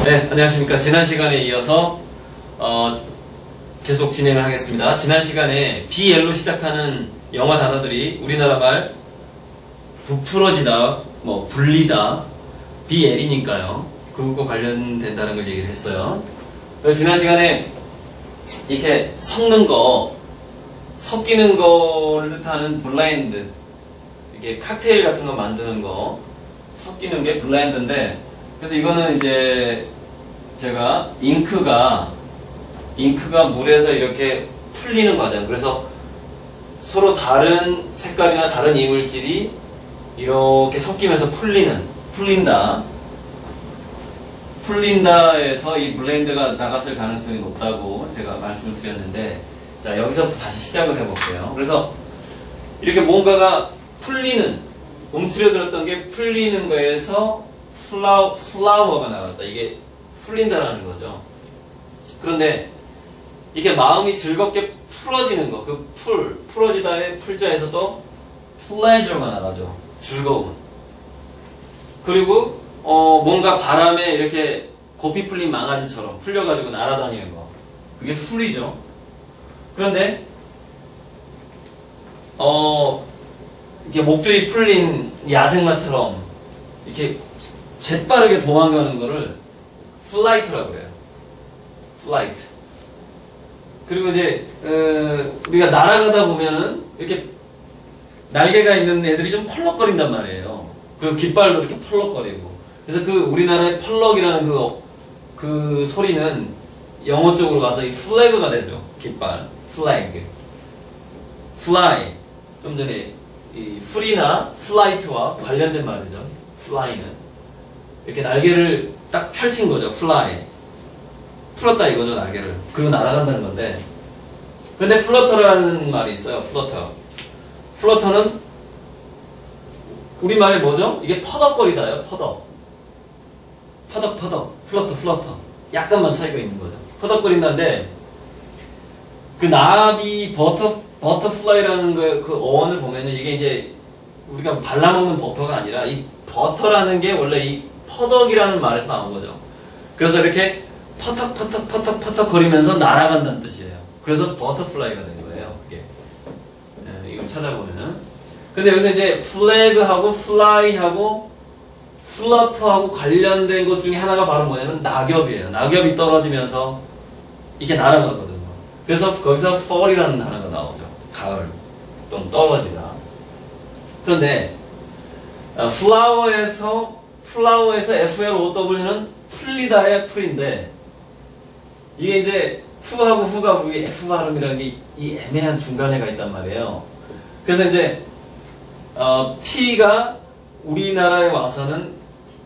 네, 안녕하십니까. 지난 시간에 이어서 계속 진행을 하겠습니다. 지난 시간에 BL로 시작하는 영어 단어들이 우리나라 말 부풀어지다, 불리다, BL이니까요. 그것과 관련된다는 걸 얘기를 했어요. 그래서 지난 시간에 이렇게 섞는 거, 섞이는 거를 뜻하는 블라인드, 이게 칵테일 같은 거 만드는 거, 섞이는 게 블라인드인데, 그래서 이거는 이제 제가 잉크가 물에서 이렇게 풀리는 과정. 그래서 서로 다른 색깔이나 다른 이물질이 이렇게 섞이면서 풀린다에서 이 블렌드가 나갔을 가능성이 높다고 제가 말씀을 드렸는데, 자, 여기서부터 다시 시작을 해볼게요. 그래서 이렇게 뭔가가 움츠려들었던 게 풀리는 거에서 플라워가 나왔다. 이게 풀린다라는 거죠. 그런데 이게 마음이 즐겁게 풀어지는 거, 풀어지다의 풀자에서도 pleasure가 나가죠. 즐거움. 그리고 뭔가 바람에 이렇게 고삐 풀린 망아지처럼 풀려가지고 날아다니는 거, 그게 풀이죠. 그런데 이게 목줄이 풀린 야생마처럼 이렇게 재빠르게 도망가는 거를 플라이트라고 그래요. 플라이트. 그리고 이제 우리가 날아가다 보면은 이렇게 날개가 있는 애들이 좀 펄럭거린단 말이에요. 그리고 깃발도 이렇게 펄럭거리고. 그래서 그 우리나라의 펄럭이라는 그 소리는 영어 쪽으로 가서 이 플래그가 되죠. 깃발. 플래그. 플라이. 좀 전에 이 풀이나 플라이트와 관련된 말이죠. 플라이는. 이렇게 날개를 딱 펼친 거죠. 플라이. 풀었다 이거죠, 날개를. 그리고 날아간다는 건데. 근데 플러터라는 말이 있어요. 플러터. 플러터는 우리말에 뭐죠? 이게 퍼덕거리다요. 퍼덕. 플러터. 약간만 차이가 있는 거죠. 퍼덕거린다인데, 그 나비 버터플라이라는 그 어원을 보면은 이게 이제 우리가 발라먹는 버터가 아니라 이 버터라는 게 원래 이 퍼덕이라는 말에서 나온 거죠. 그래서 이렇게 퍼덕 거리면서 날아간다는 뜻이에요. 그래서 버터플라이가 된 거예요. 그게. 이거 찾아보면은. 근데 여기서 이제 플래그하고 플라이하고 플러터하고 관련된 것 중에 하나가 바로 뭐냐면 낙엽이에요. 낙엽이 떨어지면서 이렇게 날아가거든요. 그래서 거기서 fall이라는 단어가 나오죠. 가을 또는 떨어지다. 그런데 플라워에서 FLOW는 풀리다의 풀인데, 이게 이제 F하고 F가 우리 F 발음이라는 게 이 애매한 중간에가 있단 말이에요. 그래서 이제 P가 우리나라에 와서는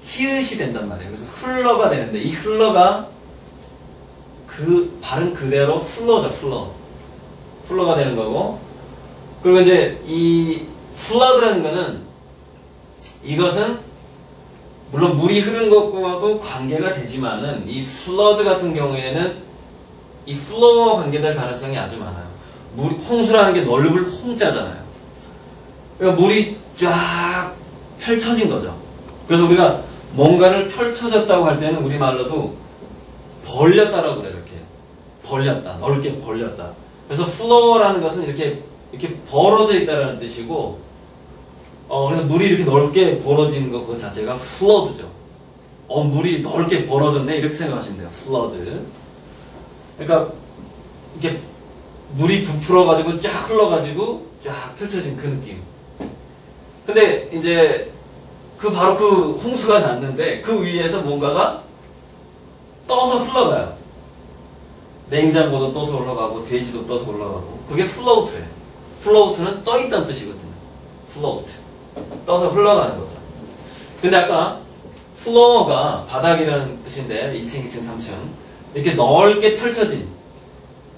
히읗이 된단 말이에요. 그래서 흘러가 되는데, 이 흘러가 그 발음 그대로 플러죠. 플러가 되는 거고, 그리고 이제 이 flood라는 거는, 이것은 물론 물이 흐르는 것과도 관계가 되지만은 이 flood 같은 경우에는 이 flow와 관계될 가능성이 아주 많아요. 홍수라는 게 넓을 홍자잖아요. 그러니까 물이 쫙 펼쳐진 거죠. 그래서 우리가 뭔가를 펼쳐졌다고 할 때는 우리말로도 벌렸다라고 그래요. 이렇게 벌렸다, 넓게 벌렸다. 그래서 flow라는 것은 이렇게 벌어져 있다라는 뜻이고, 그래서 물이 이렇게 넓게 벌어지는 것 그 자체가 flood죠. 물이 넓게 벌어졌네, 이렇게 생각하시면 돼요. flood. 그러니까 이렇게 물이 부풀어가지고 쫙 흘러가지고 쫙 펼쳐진 그 느낌. 근데 이제 바로 그 홍수가 났는데 그 위에서 뭔가가 떠서 흘러가요. 냉장고도 떠서 올라가고 돼지도 떠서 올라가고, 그게 float예요. float는 떠 있다는 뜻이거든요. float. 떠서 흘러가는 거죠. 근데 아까 floor가 바닥이라는 뜻인데 1층, 2층, 3층 이렇게 넓게 펼쳐진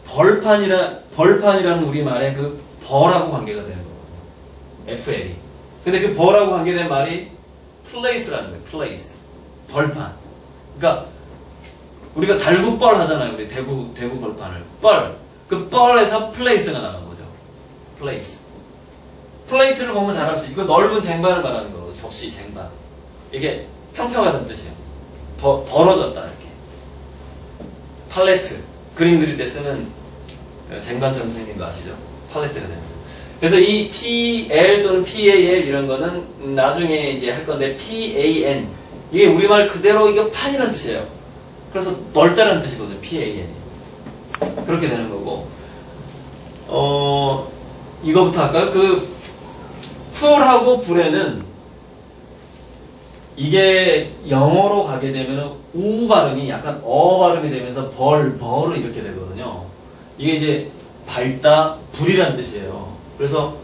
벌판이라는 우리말의 그 벌하고 관계가 되는 거거든요. FL이. 근데 그 벌하고 관계된 말이 place라는 거예요. place. 벌판. 그러니까 우리가 달구뻘 하잖아요. 우리 대구 벌판을. 그 뻘에서 place가 나간 거죠. place. 플레이트를 보면 잘 알 수 있고, 이거 넓은 쟁반을 말하는 거고, 접시, 쟁반. 이게 평평하다는 뜻이에요. 벌어졌다, 이렇게. 팔레트, 그림 그릴 때 쓰는 쟁반처럼 생긴 거 아시죠? 팔레트가 됩니다. 그래서 이 PL 또는 PAL 이런 거는 나중에 이제 할 건데 PAN 이게 우리말 그대로 이거 판이라는 뜻이에요. 그래서 넓다라는 뜻이거든요. PAN이 그렇게 되는 거고 이거부터 할까요? 그 풀하고 불에는 이게 영어로 가게 되면 우 발음이 약간 어 발음이 되면서 벌을 이렇게 되거든요. 이게 이제 밝다, 불이란 뜻이에요. 그래서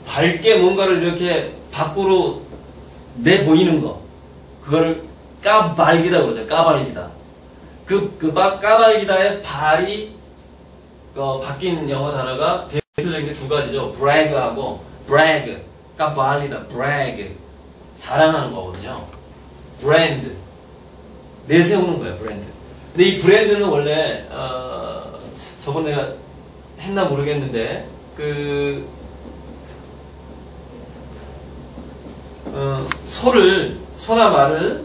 밝게 뭔가를 이렇게 밖으로 내보이는 거, 그거를 까발기다 그러죠. 까발기다. 까발기다의 발이 바뀐 영어 단어가 대표적인 게 두 가지죠. brag하고 brag, 까발리다, brag. 자랑하는 거거든요. 브랜드. 내세우는 거예요, 브랜드. 근데 이 브랜드는 원래, 저번에 내가 했나 모르겠는데, 소나 말을,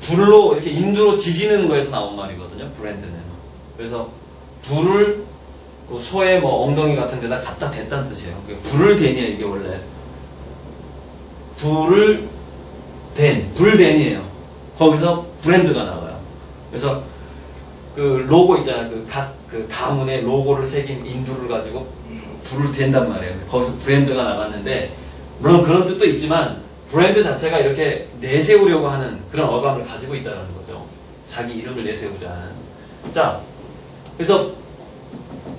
불로, 이렇게 인두로 지지는 거에서 나온 말이거든요, 브랜드는. 그래서, 불을, 소의 뭐 엉덩이 같은 데다 갖다 댔다는 뜻이에요. 불을 대냐, 이게 원래. 불댄이에요. 거기서 브랜드가 나와요. 그래서 그 로고 있잖아요. 그 가문의 로고를 새긴 인두를 가지고 불을 댄단 말이에요. 거기서 브랜드가 나갔는데, 물론 그런 뜻도 있지만, 브랜드 자체가 이렇게 내세우려고 하는 그런 어감을 가지고 있다는 거죠. 자기 이름을 내세우자 하는. 자, 그래서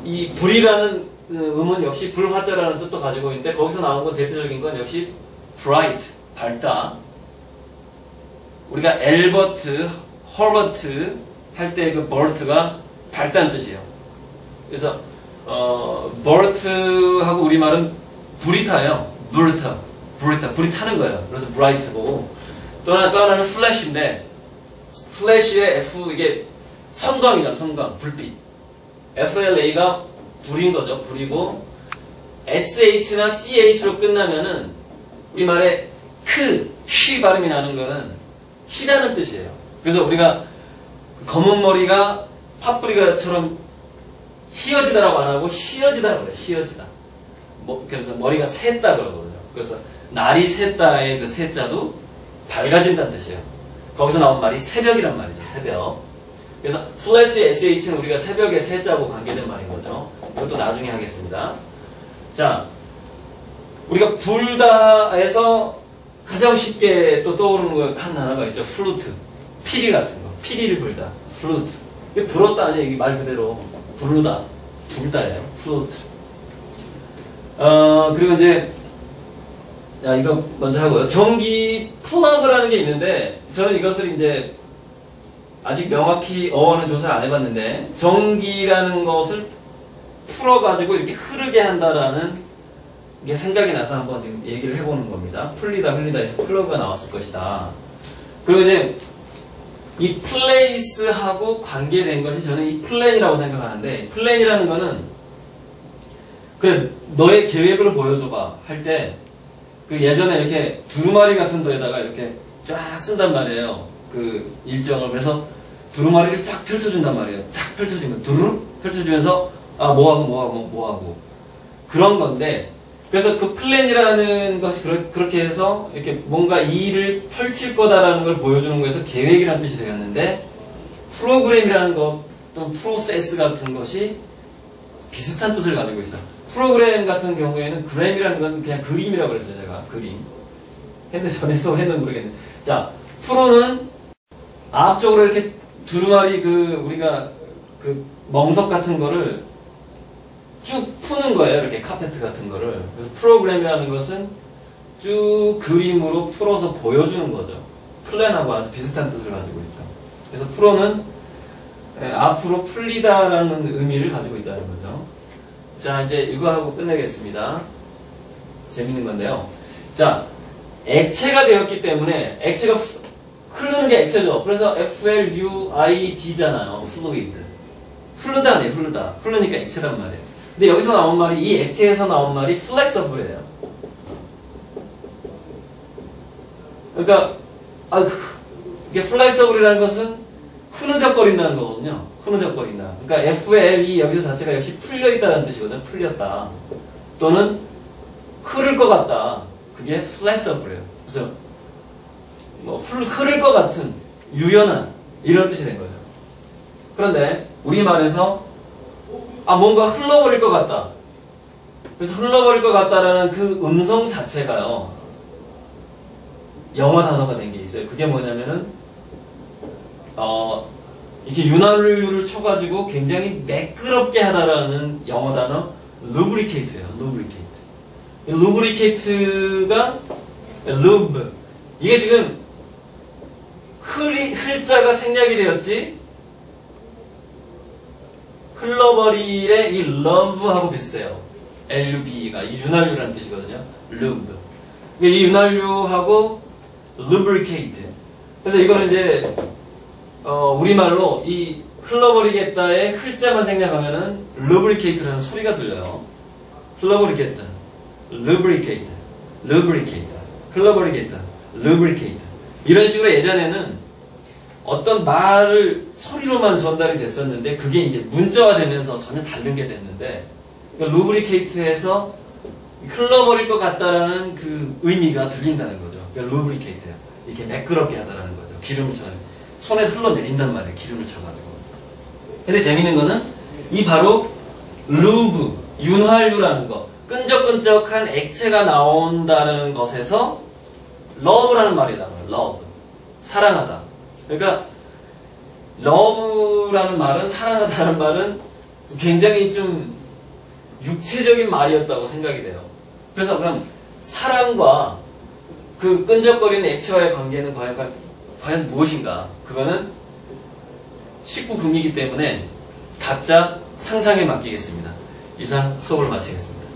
이 불이라는 음은 역시 불화자라는 뜻도 가지고 있는데, 거기서 나온 건 대표적인 건 역시 bright, 밝다. 우리가 엘버트, 허버트 할 때 그 버트가 밝다는 뜻이에요. 그래서 버트하고 우리말은 불이 타요. 불이 타는 거예요. 그래서 bright고 또 하나는 flash인데 flash의 F 이게 성광이잖아. 성광, 불빛. FLA가 불인 거죠. 불이고 SH나 CH로 끝나면은 우리말에 쉬 발음이 나는 거는 희다는 뜻이에요. 그래서 우리가 검은 머리가 팥뿌리가처럼 희어지다라고 안 하고 희어지다라고 해요. 희어지다. 그래서 머리가 샜다 그러거든요. 그래서 날이 샜다의 그 샜자도 밝아진다는 뜻이에요. 거기서 나온 말이 새벽이란 말이죠. 새벽. 그래서 플래시의 SH는 우리가 새벽의 새자고 관계된 말인 거죠. 이것도 나중에 하겠습니다. 자, 우리가 불다에서 가장 쉽게 또 떠오르는 거 한 단어가 있죠. 플루트. 피리 같은 거. 피리를 불다. 플루트. 이게 불었다 아니에요. 이게 말 그대로. 부르다. 불다예요. 플루트. 그리고 이제, 이거 먼저 하고요. 전기 플러그라는 게 있는데, 저는 이것을 이제, 아직 명확히 어원은 조사를 안 해봤는데, 전기라는 것을 풀어가지고 이렇게 흐르게 한다라는 이게 생각이 나서 한번 지금 얘기를 해보는 겁니다. 풀리다, 흘리다에서 플러그가 나왔을 것이다. 그리고 이제 이 플레이스하고 관계된 것이 저는 이 플랜이라고 생각하는데, 플랜이라는 거는 너의 계획을 보여줘봐 할 때 예전에 이렇게 두루마리 같은 데다가 이렇게 쫙 쓴단 말이에요. 일정을. 그래서 두루마리를 쫙 펼쳐준단 말이에요. 탁 펼쳐주면 두루 펼쳐주면서 뭐하고 그런 건데, 그래서 그 플랜이라는 것이 그렇게 해서 이렇게 뭔가 이 일을 펼칠 거다라는 걸 보여주는 거에서 계획이라는 뜻이 되었는데, 프로그램이라는 것 또는 프로세스 같은 것이 비슷한 뜻을 가지고 있어요. 프로그램 같은 경우에는 그램이라는 것은 그냥 그림이라고 그랬어요. 제가 그림 전에서 했는지 모르겠는데, 자, 프로는 앞쪽으로 이렇게 두루마리 우리가 멍석 같은 거를 쭉 푸는 거예요. 이렇게 카페트 같은 거를. 그래서 프로그램이라는 것은 쭉 그림으로 풀어서 보여주는 거죠. 플랜하고 아주 비슷한 뜻을 가지고 있죠. 그래서 프로는 앞으로 풀리다라는 의미를 가지고 있다는 거죠. 자, 이제 이거 하고 끝내겠습니다. 재밌는 건데요. 자, 액체가 되었기 때문에, 액체가 흐르는 게 액체죠. 그래서 FLUID잖아요. fluid. 흐르다 아니에요. 흐르니까 액체란 말이에요. 근데 여기서 나온 말이, 이 액체에서 나온 말이 flexible이에요. 그러니까 이게 flexible이라는 것은 흐느적거린다는 거거든요. 흐느적거린다. 그러니까 FLE 여기서 자체가 역시 풀려있다는 뜻이거든요. 풀렸다. 또는 흐를 것 같다. 그게 flexible예요. 그래서 뭐 흐를 것 같은 유연한 이런 뜻이 된 거죠. 그런데 우리말에서 뭔가 흘러버릴 것 같다. 그래서 흘러버릴 것 같다라는 그 음성 자체가요. 영어 단어가 된 게 있어요. 그게 뭐냐면은 이렇게 윤활유를 쳐가지고 굉장히 매끄럽게 하다라는 영어 단어 lubricate예요. lubricate. lubricate가 lube. 이게 지금 흘자가 생략이 되었지 흘러버릴의 이 love하고 비슷해요. lube가 이 윤활유라는 뜻이거든요. lube. 이 윤활유하고 lubricate. 그래서 이거는 이제 우리말로 이 흘러버리겠다의 흘자만 생략하면은 lubricate라는 소리가 들려요. 흘러버리겠다, lubricate, lubricate, 흘러버리겠다, lubricate. 이런 식으로 예전에는 어떤 말을 소리로만 전달이 됐었는데 그게 이제 문자화되면서 전혀 다른 게 됐는데 그러니까 lubricate에서 흘러버릴 것 같다라는 그 의미가 들린다는 거죠. 그러니까 lubricate예요. 이렇게 매끄럽게 하다라는 거죠. 기름을 쳐 손에서 흘러내린단 말이에요. 기름을 쳐가지고. 근데 재밌는 거는 이 바로 lube, 윤활유라는 거, 끈적끈적한 액체가 나온다는 것에서 love라는 말이 나와요. love, 사랑하다. 그러니까 love라는 말은, 사랑하다는 말은 굉장히 좀 육체적인 말이었다고 생각이 돼요. 그래서 그럼 사랑과 그 끈적거리는 액체와의 관계는 과연 무엇인가? 그거는 19금이기 때문에 각자 상상에 맡기겠습니다. 이상 수업을 마치겠습니다.